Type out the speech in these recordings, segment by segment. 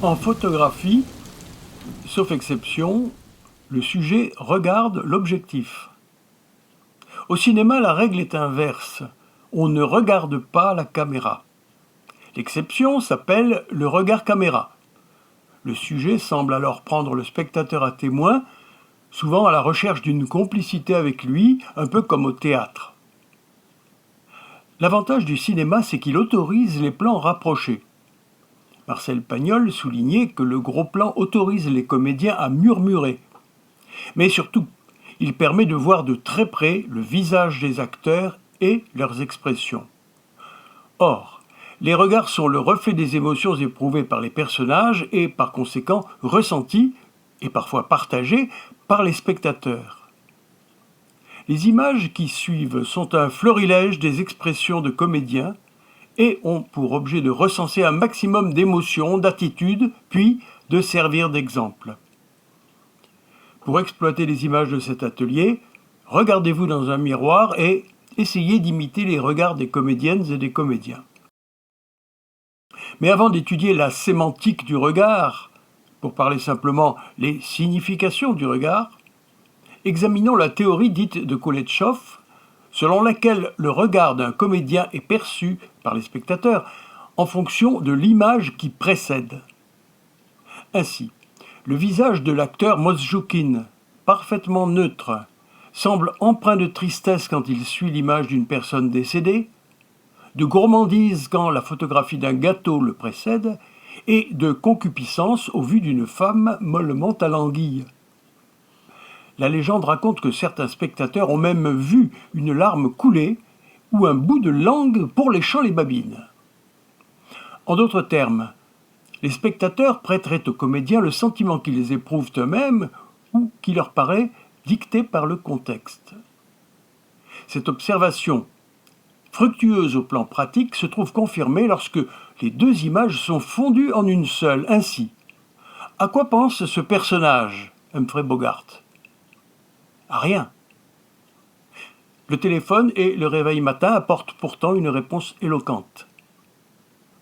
En photographie, sauf exception, le sujet regarde l'objectif. Au cinéma, la règle est inverse. On ne regarde pas la caméra. L'exception s'appelle le regard caméra. Le sujet semble alors prendre le spectateur à témoin, souvent à la recherche d'une complicité avec lui, un peu comme au théâtre. L'avantage du cinéma, c'est qu'il autorise les plans rapprochés. Marcel Pagnol soulignait que le gros plan autorise les comédiens à murmurer. Mais surtout, il permet de voir de très près le visage des acteurs et leurs expressions. Or, les regards sont le reflet des émotions éprouvées par les personnages et, par conséquent, ressenties, et parfois partagées, par les spectateurs. Les images qui suivent sont un florilège des expressions de comédiens et ont pour objet de recenser un maximum d'émotions, d'attitudes, puis de servir d'exemple. Pour exploiter les images de cet atelier, regardez-vous dans un miroir et essayez d'imiter les regards des comédiennes et des comédiens. Mais avant d'étudier la sémantique du regard, pour parler simplement les significations du regard, examinons la théorie dite de Kuleshov, selon laquelle le regard d'un comédien est perçu par les spectateurs en fonction de l'image qui précède. Ainsi, le visage de l'acteur Mosjoukine, parfaitement neutre, semble empreint de tristesse quand il suit l'image d'une personne décédée, de gourmandise quand la photographie d'un gâteau le précède, et de concupiscence au vu d'une femme mollement alanguille. La légende raconte que certains spectateurs ont même vu une larme couler ou un bout de langue pour léchant les babines. En d'autres termes, les spectateurs prêteraient aux comédiens le sentiment qu'ils éprouvent eux-mêmes ou qui leur paraît dicté par le contexte. Cette observation, fructueuse au plan pratique, se trouve confirmée lorsque les deux images sont fondues en une seule. Ainsi, à quoi pense ce personnage, Humphrey Bogart ? À rien. Le téléphone et le réveil matin apportent pourtant une réponse éloquente.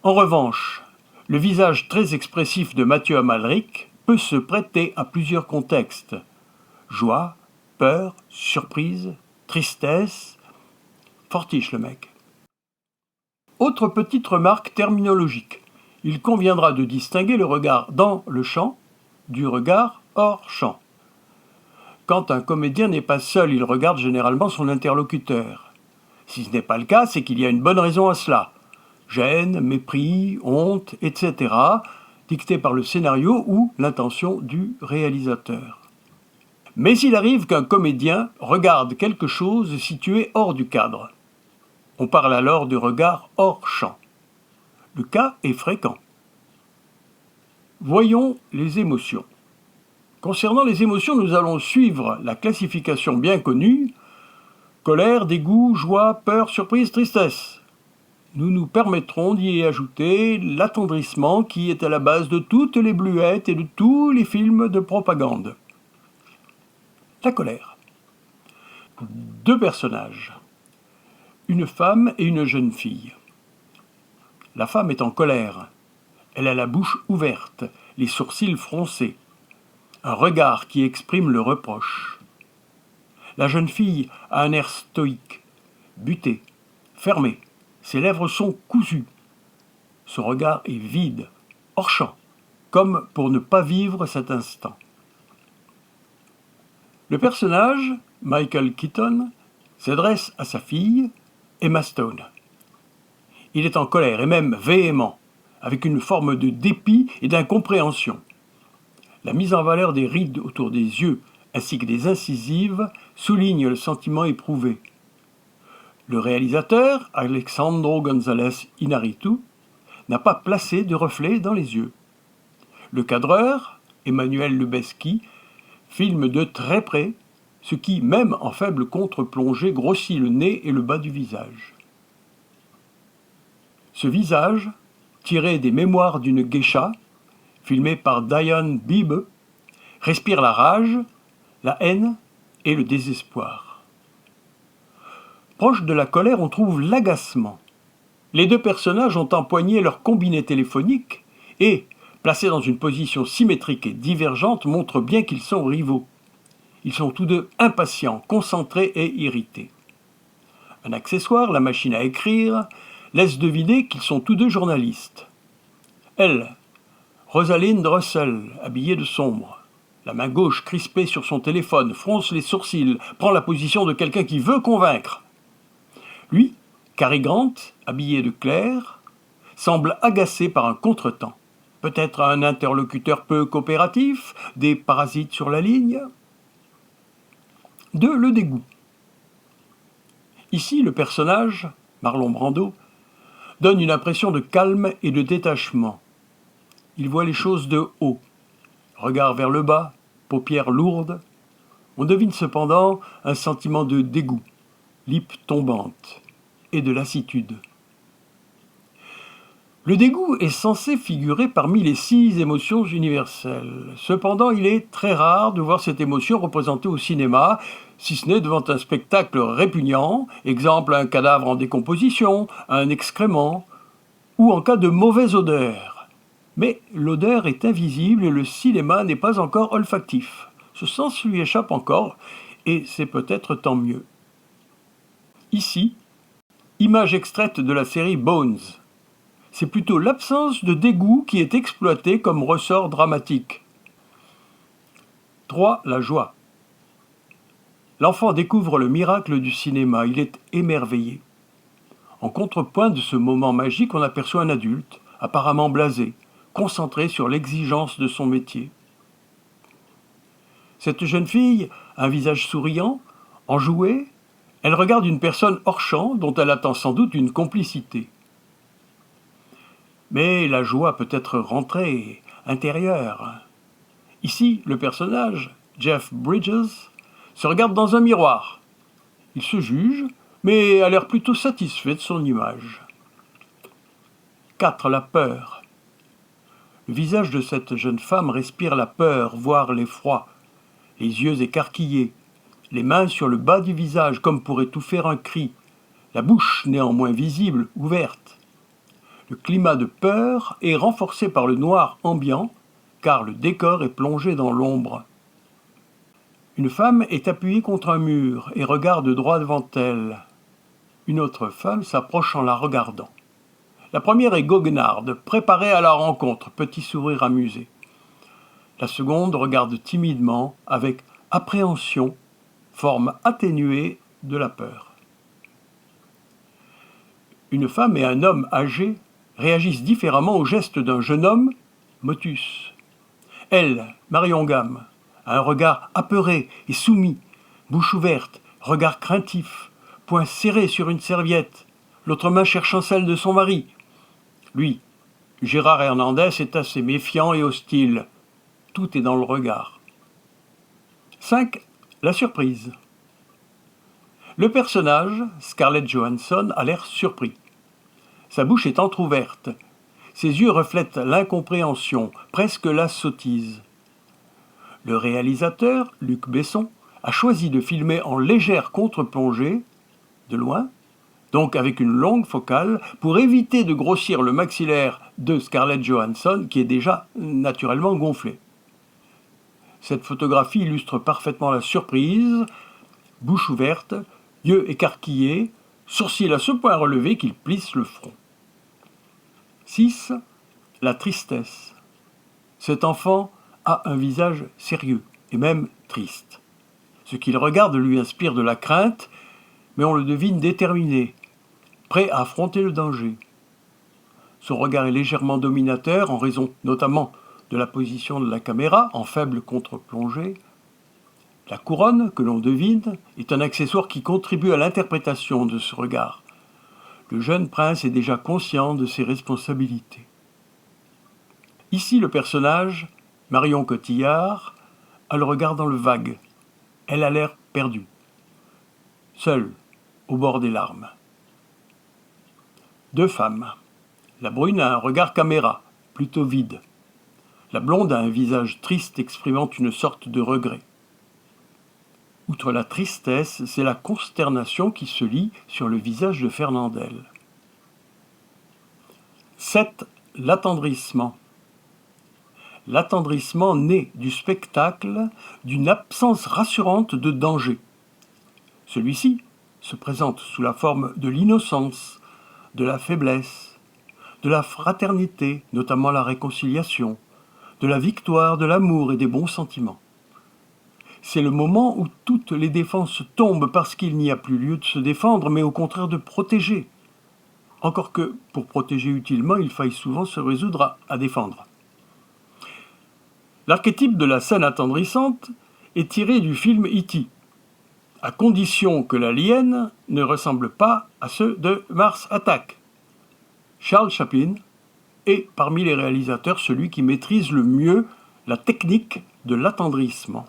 En revanche, le visage très expressif de Mathieu Amalric peut se prêter à plusieurs contextes. Joie, peur, surprise, tristesse. Fortiche le mec. Autre petite remarque terminologique. Il conviendra de distinguer le regard dans le champ du regard hors champ. Quand un comédien n'est pas seul, il regarde généralement son interlocuteur. Si ce n'est pas le cas, c'est qu'il y a une bonne raison à cela. Gêne, mépris, honte, etc., dictés par le scénario ou l'intention du réalisateur. Mais il arrive qu'un comédien regarde quelque chose situé hors du cadre. On parle alors de regard hors champ. Le cas est fréquent. Voyons les émotions. Concernant les émotions, nous allons suivre la classification bien connue colère, dégoût, joie, peur, surprise, tristesse. Nous nous permettrons d'y ajouter l'attendrissement qui est à la base de toutes les bluettes et de tous les films de propagande. La colère. Deux personnages, une femme et une jeune fille. La femme est en colère. Elle a la bouche ouverte, les sourcils froncés. Un regard qui exprime le reproche. La jeune fille a un air stoïque, buté, fermé. Ses lèvres sont cousues. Son regard est vide, hors champ, comme pour ne pas vivre cet instant. Le personnage, Michael Keaton, s'adresse à sa fille, Emma Stone. Il est en colère et même véhément, avec une forme de dépit et d'incompréhension. La mise en valeur des rides autour des yeux ainsi que des incisives souligne le sentiment éprouvé. Le réalisateur, Alejandro González Iñárritu, n'a pas placé de reflet dans les yeux. Le cadreur, Emmanuel Lubezki, filme de très près, ce qui, même en faible contre-plongée, grossit le nez et le bas du visage. Ce visage, tiré des mémoires d'une geisha, filmé par Diane Beebe, respire la rage, la haine et le désespoir. Proche de la colère, on trouve l'agacement. Les deux personnages ont empoigné leur combiné téléphonique et, placés dans une position symétrique et divergente, montrent bien qu'ils sont rivaux. Ils sont tous deux impatients, concentrés et irrités. Un accessoire, la machine à écrire, laisse deviner qu'ils sont tous deux journalistes. Elle, Rosalind Russell, habillée de sombre, la main gauche crispée sur son téléphone, fronce les sourcils, prend la position de quelqu'un qui veut convaincre. Lui, Cary Grant, habillé de clair, semble agacé par un contretemps. Peut-être un interlocuteur peu coopératif, des parasites sur la ligne. 2. Le dégoût. Ici, le personnage, Marlon Brando, donne une impression de calme et de détachement. Il voit les choses de haut, regard vers le bas, paupières lourdes. On devine cependant un sentiment de dégoût, lip tombante, et de lassitude. Le dégoût est censé figurer parmi les 6 émotions universelles. Cependant, il est très rare de voir cette émotion représentée au cinéma, si ce n'est devant un spectacle répugnant, exemple un cadavre en décomposition, un excrément, ou en cas de mauvaise odeur. Mais l'odeur est invisible et le cinéma n'est pas encore olfactif. Ce sens lui échappe encore, et c'est peut-être tant mieux. Ici, image extraite de la série Bones. C'est plutôt l'absence de dégoût qui est exploitée comme ressort dramatique. 3. La joie. L'enfant découvre le miracle du cinéma, il est émerveillé. En contrepoint de ce moment magique, on aperçoit un adulte, apparemment blasé, concentré sur l'exigence de son métier. Cette jeune fille a un visage souriant, enjoué, elle regarde une personne hors champ dont elle attend sans doute une complicité. Mais la joie peut être rentrée, intérieure. Ici, le personnage, Jeff Bridges, se regarde dans un miroir. Il se juge, mais a l'air plutôt satisfait de son image. 4. La peur. Le visage de cette jeune femme respire la peur, voire l'effroi. Les yeux écarquillés, les mains sur le bas du visage comme pour étouffer un cri, la bouche néanmoins visible, ouverte. Le climat de peur est renforcé par le noir ambiant, car le décor est plongé dans l'ombre. Une femme est appuyée contre un mur et regarde droit devant elle. Une autre femme s'approche en la regardant. La première est goguenarde, préparée à la rencontre, petit sourire amusé. La seconde regarde timidement, avec appréhension, forme atténuée de la peur. Une femme et un homme âgés réagissent différemment au geste d'un jeune homme, motus. Elle, Marion Gamme, a un regard apeuré et soumis, bouche ouverte, regard craintif, poing serré sur une serviette, l'autre main cherchant celle de son mari. Lui, Gérard Hernandez, est assez méfiant et hostile. Tout est dans le regard. 5. La surprise. Le personnage, Scarlett Johansson, a l'air surpris. Sa bouche est entr'ouverte. Ses yeux reflètent l'incompréhension, presque la sottise. Le réalisateur, Luc Besson, a choisi de filmer en légère contre-plongée, de loin, donc avec une longue focale, pour éviter de grossir le maxillaire de Scarlett Johansson, qui est déjà naturellement gonflé. Cette photographie illustre parfaitement la surprise, bouche ouverte, yeux écarquillés, sourcils à ce point relevés qu'ils plissent le front. 6. La tristesse. Cet enfant a un visage sérieux et même triste. Ce qu'il regarde lui inspire de la crainte, mais on le devine déterminé, prêt à affronter le danger. Son regard est légèrement dominateur en raison notamment de la position de la caméra en faible contre-plongée. La couronne, que l'on devine, est un accessoire qui contribue à l'interprétation de ce regard. Le jeune prince est déjà conscient de ses responsabilités. Ici, le personnage, Marion Cotillard, a le regard dans le vague. Elle a l'air perdue, seule, au bord des larmes. 2 femmes. La brune a un regard caméra, plutôt vide. La blonde a un visage triste exprimant une sorte de regret. Outre la tristesse, c'est la consternation qui se lit sur le visage de Fernandel. 7. L'attendrissement. l'attendrissement naît du spectacle d'une absence rassurante de danger. Celui-ci se présente sous la forme de l'innocence, de la faiblesse, de la fraternité, notamment la réconciliation, de la victoire, de l'amour et des bons sentiments. C'est le moment où toutes les défenses tombent parce qu'il n'y a plus lieu de se défendre, mais au contraire de protéger. Encore que, pour protéger utilement, il faille souvent se résoudre à défendre. L'archétype de la scène attendrissante est tiré du film E.T., à condition que l'alien ne ressemble pas à ceux de Mars Attack. Charles Chaplin est parmi les réalisateurs celui qui maîtrise le mieux la technique de l'attendrissement.